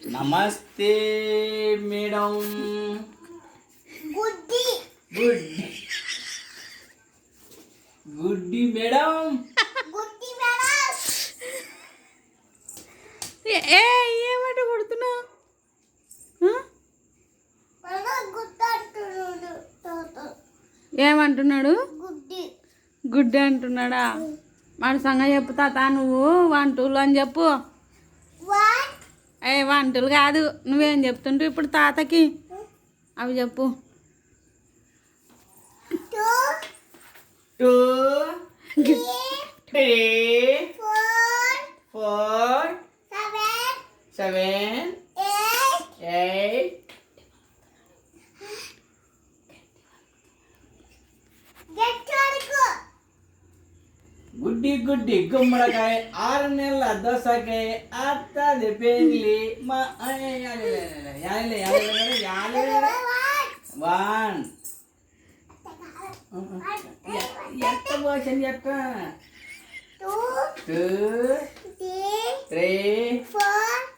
నమస్తే మేడం. గుడ్డి గుడ్డి గుడ్డి మేడం. గుడ్డి మేడం ఏ ఏమంటే కొడుతున్నావు? ఏమంటున్నాడు? గుడ్డి గుడ్డి అంటున్నాడా? వాడి సంగతి చెప్పు తాత, నువ్వు 1 2 అని చెప్పు. వన్ 1 2 కాదు, నువ్వేం చెప్తుంటావు ఇప్పుడు తాతకి? అవి చెప్పు. Two 2 three 3 four 4 seven 7 eight 8 get వరకు గుడ్డి గుడ్డి గుమ్మడికాయ 6 నెలల దోసకాయ అత్తది పెళ్ళి మా వన్ ఎట్ట పోషన్ ఎట్ట టూ 2 త్రీ 3